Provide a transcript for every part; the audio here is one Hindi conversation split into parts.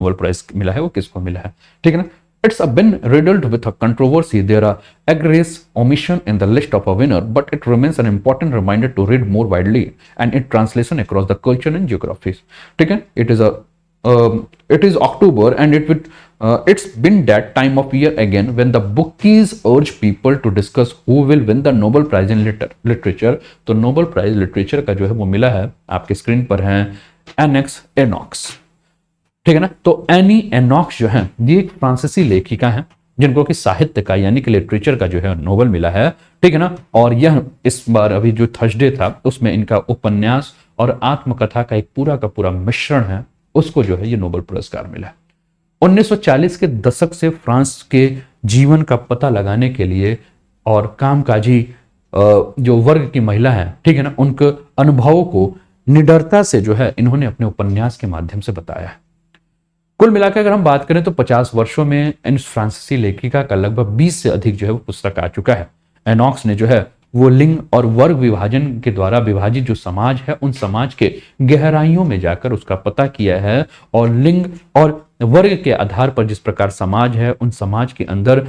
नोबेल प्राइज मिला है वो किसको मिला है, ठीक है ना। It's been riddled with a controversy. There are egregious omission in the list of a winner, but it remains an important reminder to read more widely and in translation across the culture and geographies. ठीक है, it is October and it's been that time of year again when the bookies urge people to discuss who will win the Nobel Prize in Literature. तो Nobel Prize Literature का जो है वो मिला है, आपके स्क्रीन पर है एनेक्स एनॉक्स, ठीक है ना। तो एनी एनॉक्स जो है ये एक फ्रांसीसी लेखिका है जिनको कि साहित्य का यानी कि लिटरेचर का जो है नोबेल मिला है, ठीक है ना। और यह इस बार अभी जो थर्सडे था उसमें इनका उपन्यास और आत्मकथा का एक पूरा का पूरा मिश्रण है, उसको जो है ये नोबेल पुरस्कार मिला है। 1940 के दशक से फ्रांस के जीवन का पता लगाने के लिए और कामकाजी जो वर्ग की महिला है, ठीक है ना, उनके अनुभवों को निडरता से जो है इन्होंने अपने उपन्यास के माध्यम से बताया है। कुल मिलाकर अगर हम बात करें तो 50 वर्षों में इन फ्रांसीसी लेखिका का लगभग 20 से अधिक जो है वो पुस्तक आ चुका है। एनॉक्स ने जो है वो लिंग और वर्ग विभाजन के द्वारा विभाजित जो समाज है उन समाज के गहराइयों में जाकर उसका पता किया है और लिंग और वर्ग के आधार पर जिस प्रकार समाज है उन समाज के अंदर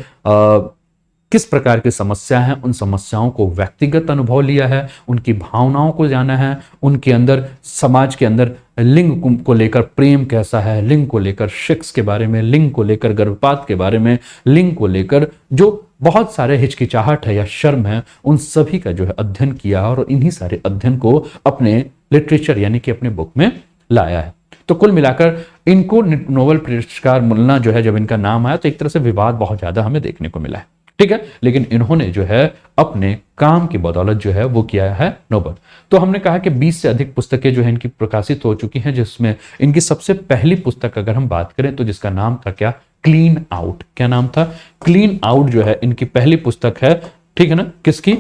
किस प्रकार की समस्या है, उन समस्याओं को व्यक्तिगत अनुभव लिया है, उनकी भावनाओं को जाना है, उनके अंदर समाज के अंदर लिंग को लेकर प्रेम कैसा है, लिंग को लेकर सेक्स के बारे में, लिंग को लेकर गर्भपात के बारे में, लिंग को लेकर जो बहुत सारे हिचकिचाहट है या शर्म है, उन सभी का जो है अध्ययन किया और इन्हीं सारे अध्ययन को अपने लिटरेचर यानी कि अपने बुक में लाया है। तो कुल मिलाकर इनको नोबेल पुरस्कार मिलना जो है, जब इनका नाम आया तो एक तरह से विवाद बहुत ज्यादा हमें देखने को मिला है, ठीक है। लेकिन इन्होंने जो है अपने काम की बदौलत जो है वो किया है नोबेल। तो हमने कहा कि 20 से अधिक पुस्तकें जो है इनकी प्रकाशित हो चुकी हैं, जिसमें इनकी सबसे पहली पुस्तक अगर हम बात करें तो जिसका नाम था क्या, क्लीन आउट। क्या नाम था? क्लीन आउट जो है इनकी पहली पुस्तक है, ठीक है ना, किसकी?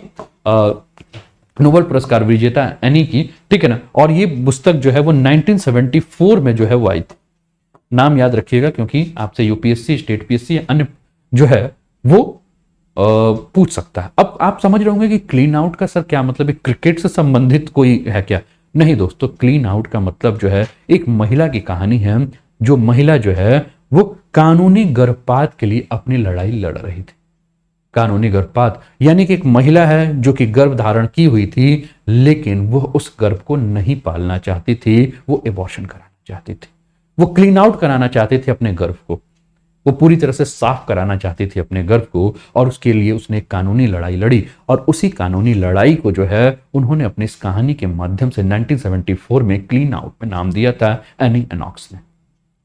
नोबेल पुरस्कार विजेता एनी की, ठीक है ना। और ये पुस्तक जो है वो 1974 में जो है वो आई थी। नाम याद रखिएगा क्योंकि आपसे यूपीएससी, स्टेट पीएससी अन्य जो है वो पूछ सकता है। अब आप समझ रहे होंगे कि क्लीन आउट का सर क्या मतलब है, क्रिकेट से संबंधित कोई है क्या? नहीं दोस्तों, क्लीन आउट का मतलब जो है एक महिला की कहानी है, जो महिला जो है वो कानूनी गर्भपात के लिए अपनी लड़ाई लड़ रही थी। कानूनी गर्भपात यानी कि एक महिला है जो कि गर्भ धारण की हुई थी, लेकिन वो उस गर्भ को नहीं पालना चाहती थी, वो एबॉर्शन कराना चाहती थी, वो क्लीन आउट कराना चाहती थी अपने गर्भ को, वो पूरी तरह से साफ कराना चाहती थी अपने गर्भ को। और उसके लिए उसने एक कानूनी लड़ाई लड़ी और उसी कानूनी लड़ाई को जो है उन्होंने अपनी इस कहानी के माध्यम से 1974 में क्लीन आउट में नाम दिया था एनी एनॉक्स ने,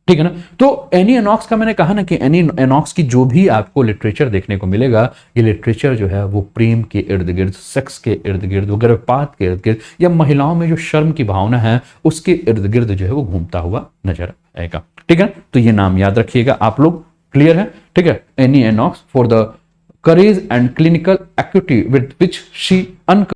ठीक है ना। तो एनी एनॉक्स का मैंने कहा ना कि एनी एनॉक्स की जो भी आपको लिटरेचर देखने को मिलेगा, ये लिटरेचर जो है वो प्रेम के इर्द गिर्द, सेक्स के इर्द गिर्द, गर्भपात के इर्द गिर्द या महिलाओं में जो शर्म की भावना है उसके इर्द गिर्द जो है वो घूमता हुआ नजर आएगा, ठीक है। तो ये नाम याद रखिएगा आप लोग, क्लियर है, ठीक है। Annie Knox for the courage and clinical acuity with which she